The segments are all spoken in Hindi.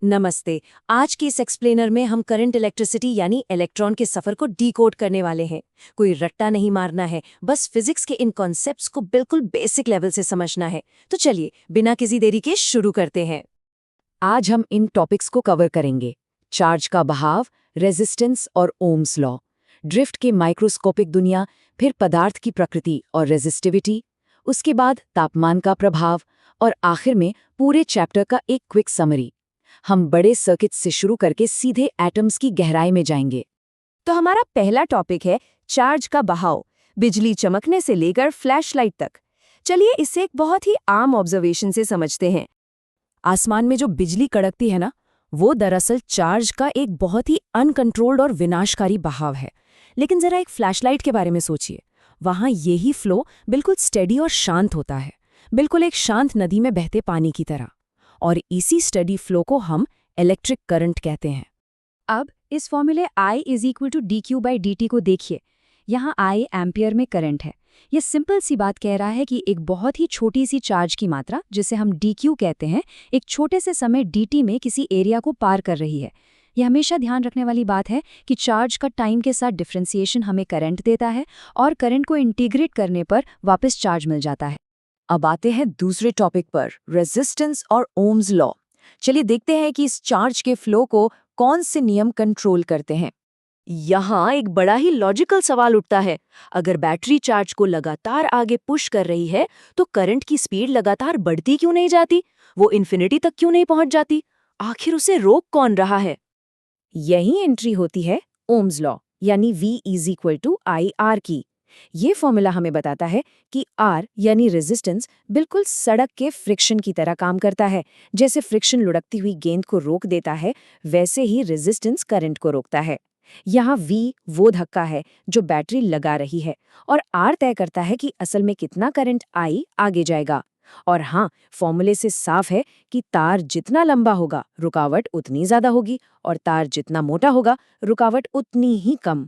नमस्ते। आज के इस एक्सप्लेनर में हम करंट इलेक्ट्रिसिटी यानी इलेक्ट्रॉन के सफर को डीकोड करने वाले हैं। कोई रट्टा नहीं मारना है, बस फिजिक्स के इन कॉन्सेप्ट्स को बिल्कुल बेसिक लेवल से समझना है। तो चलिए बिना किसी देरी के शुरू करते हैं। आज हम इन टॉपिक्स को कवर करेंगे। चार्ज का बहाव, रेजिस्टेंस और ओम्स लॉ, ड्रिफ्ट की माइक्रोस्कोपिक दुनिया, फिर पदार्थ की प्रकृति और रेजिस्टिविटी, उसके बाद तापमान का प्रभाव और आखिर में पूरे चैप्टर का एक क्विक समरी। हम बड़े सर्किट से शुरू करके सीधे एटम्स की गहराई में जाएंगे। तो हमारा पहला टॉपिक है चार्ज का बहाव, बिजली चमकने से लेकर फ्लैशलाइट तक। चलिए इसे एक बहुत ही आम ऑब्जर्वेशन से समझते हैं। आसमान में जो बिजली कड़कती है ना, वो दरअसल चार्ज का एक बहुत ही अनकंट्रोल्ड और विनाशकारी बहाव है। लेकिन जरा एक फ्लैशलाइट के बारे में सोचिए। वहां यही फ्लो बिल्कुल स्टेडी और शांत होता है, बिल्कुल एक शांत नदी में बहते पानी की तरह। और इसी स्टेडी फ्लो को हम इलेक्ट्रिक करंट कहते हैं। अब इस फॉर्मूले I = dq/dt को देखिए। यहाँ I एम्पियर में करंट है। ये सिंपल सी बात कह रहा है कि एक बहुत ही छोटी सी चार्ज की मात्रा, जिसे हम dq कहते हैं, एक छोटे से समय dt में किसी एरिया को पार कर रही है। यह हमेशा ध्यान रखने वाली बात है कि चार्ज का टाइम के साथ डिफरेंशिएशन हमें करंट देता है और करंट को इंटीग्रेट करने पर वापस चार्ज मिल जाता है। अब आते हैं दूसरे टॉपिक पर, रेजिस्टेंस और ओम्स लॉ। चलिए देखते हैं कि इस चार्ज के फ्लो को कौन से नियम कंट्रोल करते हैं। यहाँ एक बड़ा ही लॉजिकल सवाल उठता है। अगर बैटरी चार्ज को लगातार आगे पुश कर रही है तो करंट की स्पीड लगातार बढ़ती क्यों नहीं जाती? वो इन्फिनिटी तक क्यों नहीं पहुंच जाती? आखिर उसे रोक कौन रहा है? यही एंट्री होती है ओम्स लॉ यानी V=IR की। ये फॉर्मूला हमें बताता है कि R यानी रेजिस्टेंस बिल्कुल सड़क के फ्रिक्शन की तरह काम करता है। जैसे फ्रिक्शन लुढ़कती हुई गेंद को रोक देता है, वैसे ही रेजिस्टेंस करंट को रोकता है। यहाँ V वो धक्का है जो बैटरी लगा रही है और R तय करता है कि असल में कितना करंट I आगे जाएगा। और हाँ, फॉर्मूले से साफ है कि तार जितना लंबा होगा रुकावट उतनी ज्यादा होगी और तार जितना मोटा होगा रुकावट उतनी ही कम।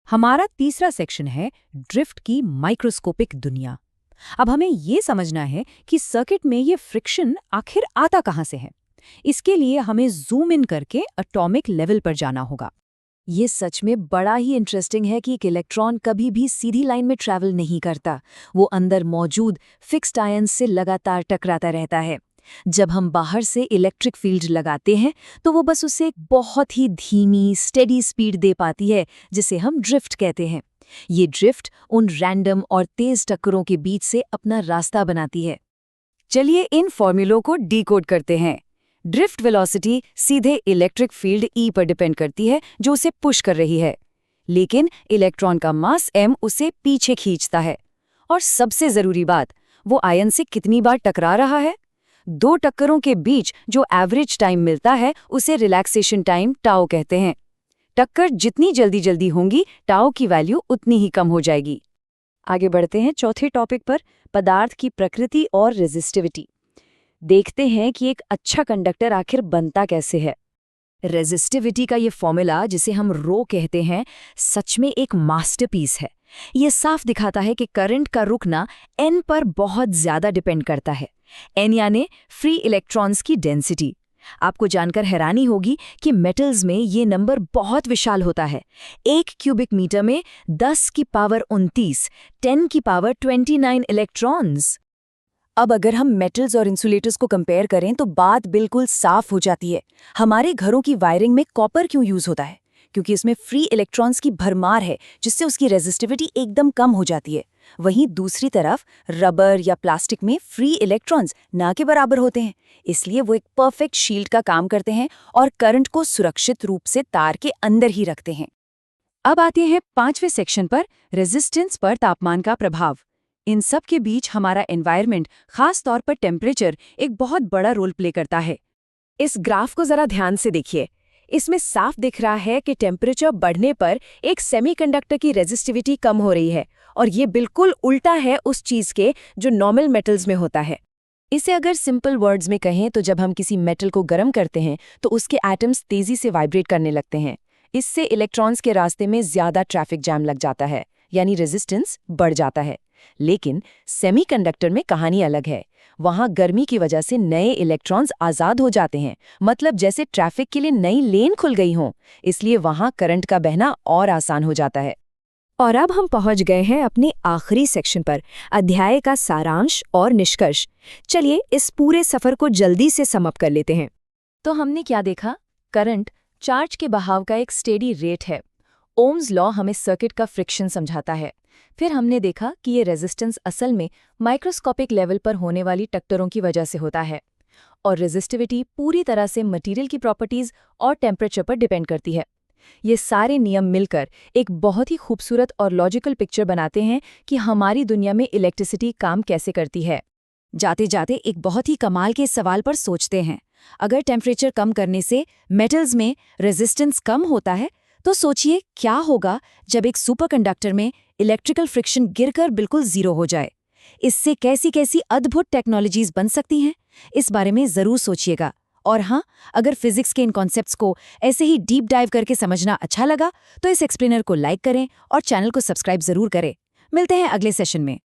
हमारा तीसरा सेक्शन है ड्रिफ्ट की माइक्रोस्कोपिक दुनिया। अब हमें ये समझना है कि सर्किट में ये फ्रिक्शन आखिर आता कहाँ से है। इसके लिए हमें जूम इन करके एटॉमिक लेवल पर जाना होगा। ये सच में बड़ा ही इंटरेस्टिंग है कि एक इलेक्ट्रॉन कभी भी सीधी लाइन में ट्रैवल नहीं करता। वो अंदर मौजूद फिक्स्ड आयंस से लगातार टकराता रहता है। जब हम बाहर से इलेक्ट्रिक फील्ड लगाते हैं तो वो बस उसे एक बहुत ही धीमी स्टेडी स्पीड दे पाती है, जिसे हम ड्रिफ्ट कहते हैं। ये ड्रिफ्ट उन रैंडम और तेज टक्करों के बीच से अपना रास्ता बनाती है। चलिए इन फॉर्मूलों को डीकोड करते हैं। ड्रिफ्ट वेलोसिटी सीधे इलेक्ट्रिक फील्ड E पर डिपेंड करती है जो उसे पुश कर रही है, लेकिन इलेक्ट्रॉन का मास m उसे पीछे खींचता है। और सबसे जरूरी बात, वो आयन से कितनी बार टकरा रहा है। दो टक्करों के बीच जो एवरेज टाइम मिलता है उसे रिलैक्सेशन टाइम टाउ कहते हैं। टक्कर जितनी जल्दी जल्दी होंगी, टाउ की वैल्यू उतनी ही कम हो जाएगी। आगे बढ़ते हैं चौथे टॉपिक पर, पदार्थ की प्रकृति और रेजिस्टिविटी। देखते हैं कि एक अच्छा कंडक्टर आखिर बनता कैसे है। रेजिस्टिविटी का ये फॉर्मूला, जिसे हम रो कहते हैं, सच में एक मास्टरपीस है। ये साफ दिखाता है कि करंट का रुकना n पर बहुत ज्यादा डिपेंड करता है। n यानी फ्री इलेक्ट्रॉन्स की डेंसिटी। आपको जानकर हैरानी होगी कि मेटल्स में ये नंबर बहुत विशाल होता है। 1 क्यूबिक मीटर में 10 की पावर 29, 10 की पावर 29 इलेक्ट्रॉन्स। अब अगर हम मेटल्स और इंसुलेटर्स को कंपेयर करें तो बात बिल्कुल साफ हो जाती है। हमारे घरों की वायरिंग में कॉपर क्यों यूज होता है? क्योंकि इसमें फ्री इलेक्ट्रॉन्स की भरमार है, जिससे उसकी रेजिस्टिविटी एकदम कम हो जाती है। वहीं दूसरी तरफ रबर या प्लास्टिक में फ्री इलेक्ट्रॉन्स ना के बराबर होते हैं, इसलिए वो एक परफेक्ट शील्ड का काम करते हैं और करंट को सुरक्षित रूप से तार के अंदर ही रखते हैं। अब आते हैं पांचवें सेक्शन पर, रेजिस्टेंस पर तापमान का प्रभाव। इन सब के बीच हमारा एनवायरनमेंट, खास तौर पर टेम्परेचर, एक बहुत बड़ा रोल प्ले करता है। इस ग्राफ को जरा ध्यान से देखिए। इसमें साफ दिख रहा है कि टेम्परेचर बढ़ने पर एक सेमीकंडक्टर की रेजिस्टिविटी कम हो रही है, और ये बिल्कुल उल्टा है उस चीज के जो नॉर्मल मेटल्स में होता है। इसे अगर सिंपल वर्ड्स में कहें तो जब हम किसी मेटल को गर्म करते हैं तो उसके एटम्स तेजी से वाइब्रेट करने लगते हैं। इससे इलेक्ट्रॉन्स के रास्ते में ज्यादा ट्रैफिक जैम लग जाता है, यानी रेजिस्टेंस बढ़ जाता है। लेकिन सेमीकंडक्टर में कहानी अलग है। वहाँ गर्मी की वजह से नए इलेक्ट्रॉन्स आज़ाद हो जाते हैं, मतलब जैसे ट्रैफिक के लिए नई लेन खुल गई हो। इसलिए वहाँ करंट का बहना और आसान हो जाता है। और अब हम पहुंच गए हैं अपने आखिरी सेक्शन पर, अध्याय का सारांश और निष्कर्ष। चलिए इस पूरे सफर को जल्दी से समअप कर लेते हैं। तो हमने क्या देखा? करंट चार्ज के बहाव का एक स्टेडी रेट है। ओम्स लॉ हमें सर्किट का फ्रिक्शन समझाता है। फिर हमने देखा कि ये रेजिस्टेंस असल में माइक्रोस्कोपिक लेवल पर होने वाली टक्करों की वजह से होता है, और रेजिस्टिविटी पूरी तरह से मटेरियल की प्रॉपर्टीज और टेम्परेचर पर डिपेंड करती है। ये सारे नियम मिलकर एक बहुत ही खूबसूरत और लॉजिकल पिक्चर बनाते हैं कि हमारी दुनिया में इलेक्ट्रिसिटी काम कैसे करती है। जाते जाते एक बहुत ही कमाल के सवाल पर सोचते हैं। अगर टेम्परेचर कम करने से मेटल्स में रेजिस्टेंस कम होता है, तो सोचिए क्या होगा जब एक सुपरकंडक्टर में इलेक्ट्रिकल फ्रिक्शन गिरकर बिल्कुल जीरो हो जाए। इससे कैसी कैसी अद्भुत टेक्नोलॉजीज बन सकती हैं, इस बारे में जरूर सोचिएगा। और हाँ, अगर फिजिक्स के इन कॉन्सेप्ट्स को ऐसे ही डीप डाइव करके समझना अच्छा लगा तो इस एक्सप्लेनर को लाइक करें और चैनल को सब्सक्राइब जरूर करें। मिलते हैं अगले सेशन में।